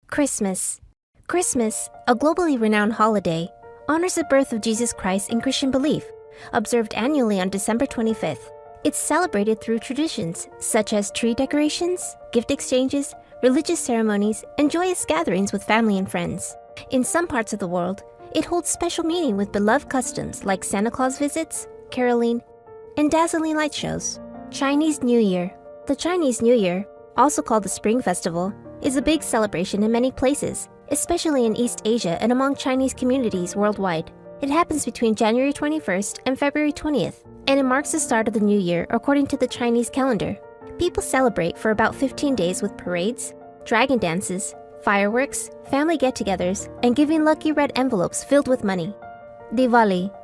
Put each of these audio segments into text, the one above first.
Christmas. Christmas, a globally renowned holiday, honors the birth of Jesus Christ in Christian belief, observed annually on December 25th. It's celebrated through traditions such as tree decorations, gift exchanges, religious ceremonies, and joyous gatherings with family and friends. In some parts of the world, it holds special meaning with beloved customs like Santa Claus visits, caroling, and dazzling light shows. Chinese New Year. The Chinese New Year, also called the Spring Festival, is a big celebration in many places, especially in East Asia and among Chinese communities worldwide. It happens between January 21st and February 20th, and it marks the start of the new year according to the Chinese calendar. People celebrate for about 15 days with parades, dragon dances, fireworks, family get-togethers, and giving lucky red envelopes filled with money. Diwali.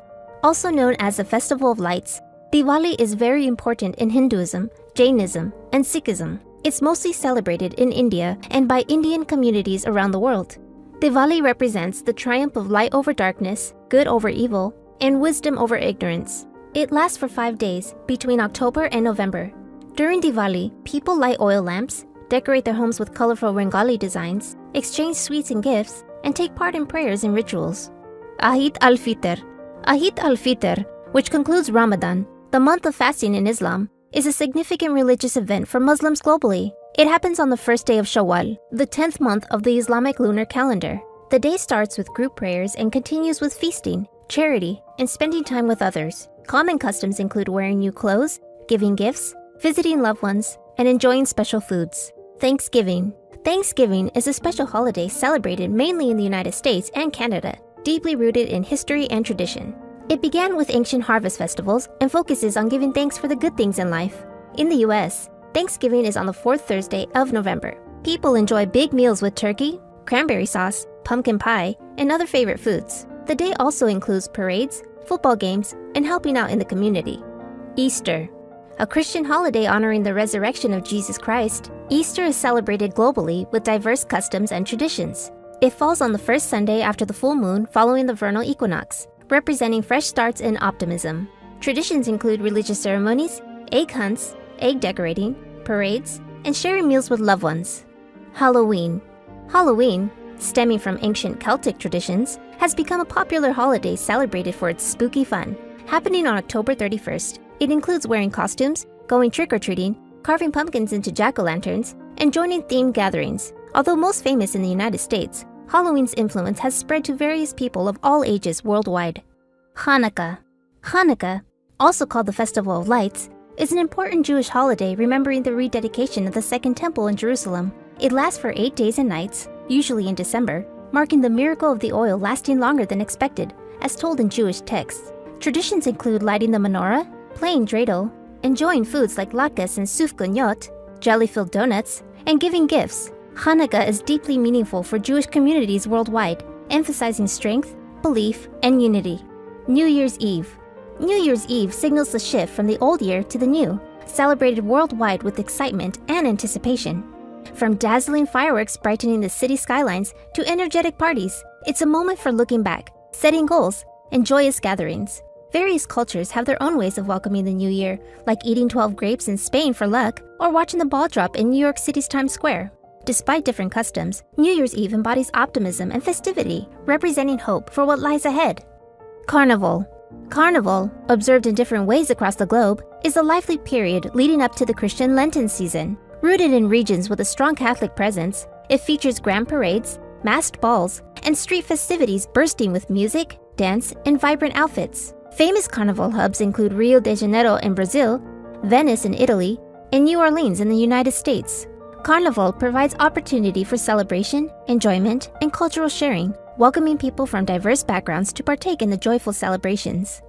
Also known as the Festival of Lights, Diwali is very important in Hinduism, Jainism, and Sikhism. It's mostly celebrated in India and by Indian communities around the world. Diwali represents the triumph of light over darkness, good over evil, and wisdom over ignorance. It lasts for 5 days, between October and November. During Diwali, people light oil lamps, decorate their homes with colorful Rangoli designs, exchange sweets and gifts, and take part in prayers and rituals. Eid al-Fitr. Eid al-Fitr, which concludes Ramadan, the month of fasting in Islam, is a significant religious event for Muslims globally. It happens on the first day of Shawwal, the 10th month of the Islamic lunar calendar. The day starts with group prayers and continues with feasting, charity, and spending time with others. Common customs include wearing new clothes, giving gifts, visiting loved ones, and enjoying special foods. Thanksgiving. Thanksgiving is a special holiday celebrated mainly in the United States and Canada, deeply rooted in history and tradition. It began with ancient harvest festivals and focuses on giving thanks for the good things in life. In the US, Thanksgiving is on the 4th Thursday of November. People enjoy big meals with turkey, cranberry sauce, pumpkin pie, and other favorite foods. The day also includes parades, football games, and helping out in the community. Easter. A Christian holiday honoring the resurrection of Jesus Christ, Easter is celebrated globally with diverse customs and traditions. It falls on the first Sunday after the full moon following the vernal equinox, representing fresh starts and optimism. Traditions include religious ceremonies, egg hunts, egg decorating, parades, and sharing meals with loved ones. Halloween. Halloween, stemming from ancient Celtic traditions, has become a popular holiday celebrated for its spooky fun. Happening on October 31st, it includes wearing costumes, going trick-or-treating, carving pumpkins into jack-o'-lanterns, and joining themed gatherings. Although most famous in the United States, Halloween's influence has spread to various people of all ages worldwide. Hanukkah. Hanukkah, also called the Festival of Lights, is an important Jewish holiday remembering the rededication of the Second Temple in Jerusalem. It lasts for 8 days and nights, usually in December, marking the miracle of the oil lasting longer than expected, as told in Jewish texts. Traditions include lighting the menorah, playing dreidel, enjoying foods like latkes and sufganiyot, jelly-filled donuts, and giving gifts. Hanukkah is deeply meaningful for Jewish communities worldwide, emphasizing strength, belief, and unity. New Year's Eve. New Year's Eve signals the shift from the old year to the new, celebrated worldwide with excitement and anticipation. From dazzling fireworks brightening the city skylines to energetic parties, it's a moment for looking back, setting goals, and joyous gatherings. Various cultures have their own ways of welcoming the new year, like eating 12 grapes in Spain for luck or watching the ball drop in New York City's Times Square. Despite different customs, New Year's Eve embodies optimism and festivity, representing hope for what lies ahead. Carnival. Carnival, observed in different ways across the globe, is a lively period leading up to the Christian Lenten season. Rooted in regions with a strong Catholic presence, it features grand parades, masked balls, and street festivities bursting with music, dance, and vibrant outfits. Famous carnival hubs include Rio de Janeiro in Brazil, Venice in Italy, and New Orleans in the United States. Carnival provides opportunity for celebration, enjoyment, and cultural sharing, welcoming people from diverse backgrounds to partake in the joyful celebrations.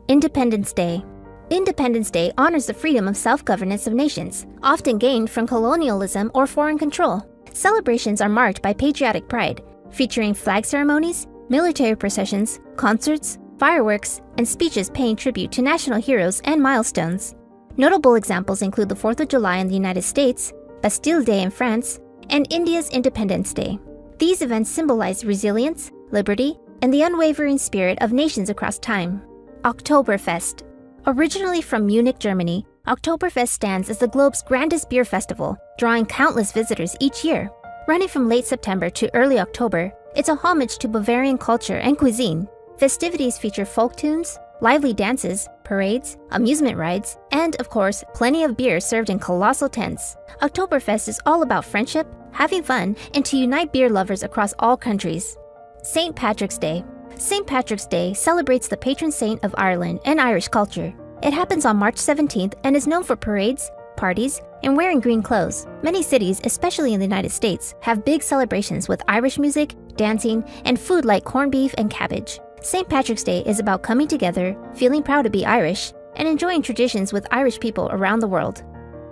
Independence Day. Independence Day honors the freedom of self-governance of nations, often gained from colonialism or foreign control. Celebrations are marked by patriotic pride, featuring flag ceremonies, military processions, concerts, fireworks, and speeches paying tribute to national heroes and milestones. Notable examples include the 4th of July in the United States, Bastille Day in France, and India's Independence Day. These events symbolize resilience, liberty, and the unwavering spirit of nations across time. Oktoberfest. Originally from Munich, Germany, Oktoberfest stands as the globe's grandest beer festival, drawing countless visitors each year. Running from late September to early October, it's a homage to Bavarian culture and cuisine. Festivities feature folk tunes, lively dances, parades, amusement rides, and, of course, plenty of beer served in colossal tents. Oktoberfest is all about friendship, having fun, and to unite beer lovers across all countries. St. Patrick's Day. St. Patrick's Day celebrates the patron saint of Ireland and Irish culture. It happens on March 17th and is known for parades, parties, and wearing green clothes. Many cities, especially in the United States, have big celebrations with Irish music, dancing, and food like corned beef and cabbage. St. Patrick's Day is about coming together, feeling proud to be Irish, and enjoying traditions with Irish people around the world.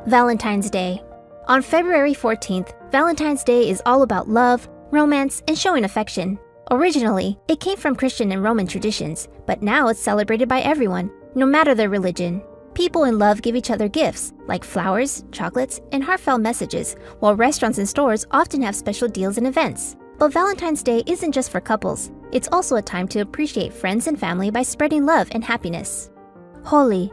Valentine's Day. On February 14th, Valentine's Day is all about love, romance, and showing affection. Originally, it came from Christian and Roman traditions, but now it's celebrated by everyone, no matter their religion. People in love give each other gifts, like flowers, chocolates, and heartfelt messages, while restaurants and stores often have special deals and events. But Valentine's Day isn't just for couples. It's also a time to appreciate friends and family by spreading love and happiness. Holi.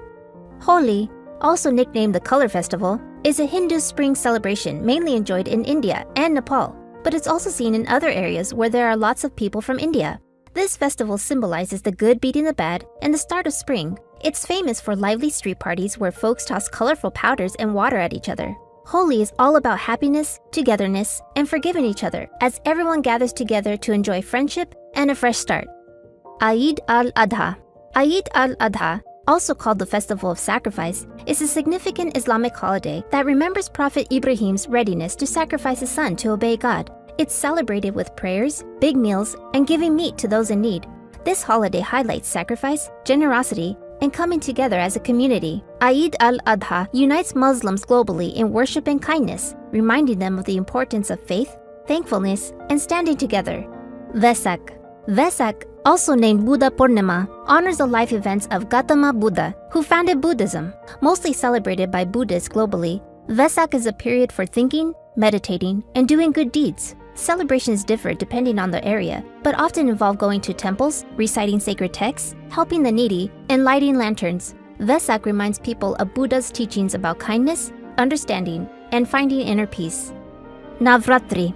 Holi, also nicknamed the Color Festival, is a Hindu spring celebration mainly enjoyed in India and Nepal, but it's also seen in other areas where there are lots of people from India. This festival symbolizes the good beating the bad and the start of spring. It's famous for lively street parties where folks toss colorful powders and water at each other. Holi is all about happiness, togetherness, and forgiving each other as everyone gathers together to enjoy friendship and a fresh start. Eid al-Adha. Eid al-Adha, also called the Festival of Sacrifice, is a significant Islamic holiday that remembers Prophet Ibrahim's readiness to sacrifice his son to obey God. It's celebrated with prayers, big meals, and giving meat to those in need. This holiday highlights sacrifice, generosity, and coming together as a community. Eid al-Adha unites Muslims globally in worship and kindness, reminding them of the importance of faith, thankfulness, and standing together. Vesak. Vesak, also named Buddha Purnima, honors the life events of Gautama Buddha, who founded Buddhism. Mostly celebrated by Buddhists globally, Vesak is a period for thinking, meditating, and doing good deeds. Celebrations differ depending on the area, but often involve going to temples, reciting sacred texts, helping the needy, and lighting lanterns. Vesak reminds people of Buddha's teachings about kindness, understanding, and finding inner peace. Navratri.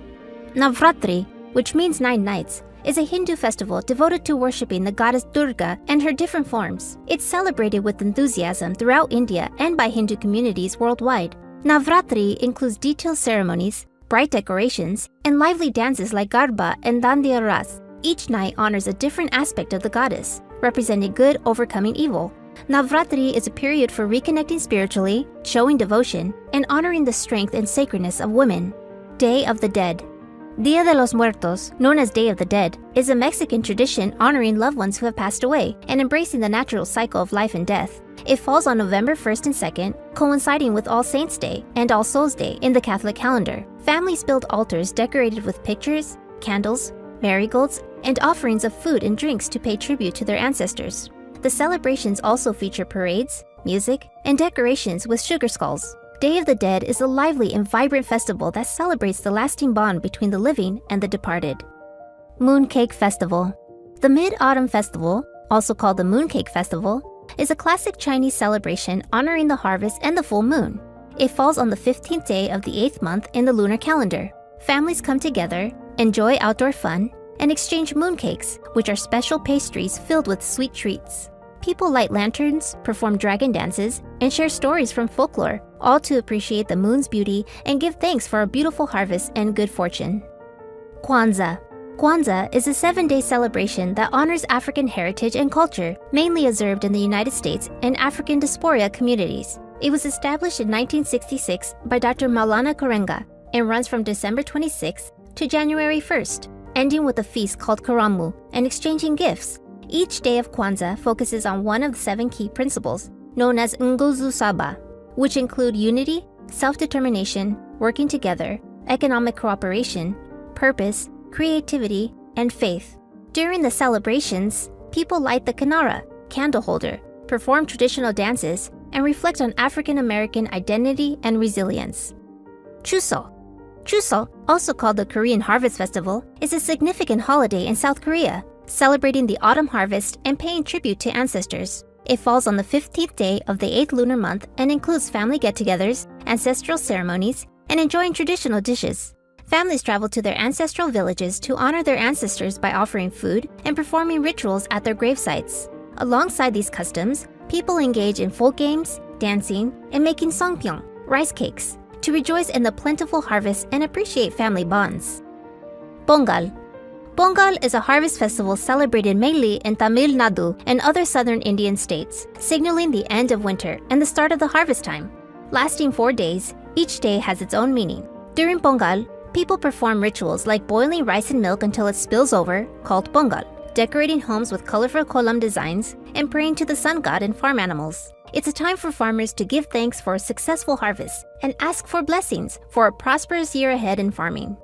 Navratri, which means 9 nights, is a Hindu festival devoted to worshipping the goddess Durga and her different forms. It's celebrated with enthusiasm throughout India and by Hindu communities worldwide. Navratri includes detailed ceremonies, bright decorations, and lively dances like Garba and Dandiya Ras. Each night honors a different aspect of the goddess, representing good overcoming evil. Navratri is a period for reconnecting spiritually, showing devotion, and honoring the strength and sacredness of women. Day of the Dead. Dia de los Muertos, known as Day of the Dead, is a Mexican tradition honoring loved ones who have passed away and embracing the natural cycle of life and death. It falls on November 1st and 2nd, coinciding with All Saints' Day and All Souls' Day in the Catholic calendar. Families build altars decorated with pictures, candles, marigolds, and offerings of food and drinks to pay tribute to their ancestors. The celebrations also feature parades, music, and decorations with sugar skulls. Day of the Dead is a lively and vibrant festival that celebrates the lasting bond between the living and the departed. Mooncake Festival. The Mid-Autumn Festival, also called the Mooncake Festival, is a classic Chinese celebration honoring the harvest and the full moon. It falls on the 15th day of the 8th month in the lunar calendar. Families come together, enjoy outdoor fun, and exchange mooncakes, which are special pastries filled with sweet treats. People light lanterns, perform dragon dances, and share stories from folklore, all to appreciate the moon's beauty and give thanks for a beautiful harvest and good fortune. Kwanzaa. Kwanzaa is a 7-day celebration that honors African heritage and culture, mainly observed in the United States and African diaspora communities. It was established in 1966 by Dr. Maulana Karenga and runs from December 26th to January 1st, ending with a feast called Karamu and exchanging gifts. Each day of Kwanzaa focuses on one of the 7 key principles, known as Nguzo Saba, which include unity, self-determination, working together, economic cooperation, purpose, creativity, and faith. During the celebrations, people light the kinara, candle holder, perform traditional dances, and reflect on African American identity and resilience. Chuseok. Chuseok, also called the Korean Harvest Festival, is a significant holiday in South Korea, celebrating the autumn harvest and paying tribute to ancestors. It falls on the 15th day of the 8th lunar month and includes family get-togethers, ancestral ceremonies, and enjoying traditional dishes. Families travel to their ancestral villages to honor their ancestors by offering food and performing rituals at their grave sites. Alongside these customs, people engage in folk games, dancing, and making songpyeong, rice cakes, to rejoice in the plentiful harvest and appreciate family bonds. Pongal. Pongal is a harvest festival celebrated mainly in Tamil Nadu and other southern Indian states, signaling the end of winter and the start of the harvest time. Lasting 4 days, each day has its own meaning. During Pongal, people perform rituals like boiling rice and milk until it spills over, called Pongal, decorating homes with colorful kolam designs, and praying to the sun god and farm animals. It's a time for farmers to give thanks for a successful harvest and ask for blessings for a prosperous year ahead in farming.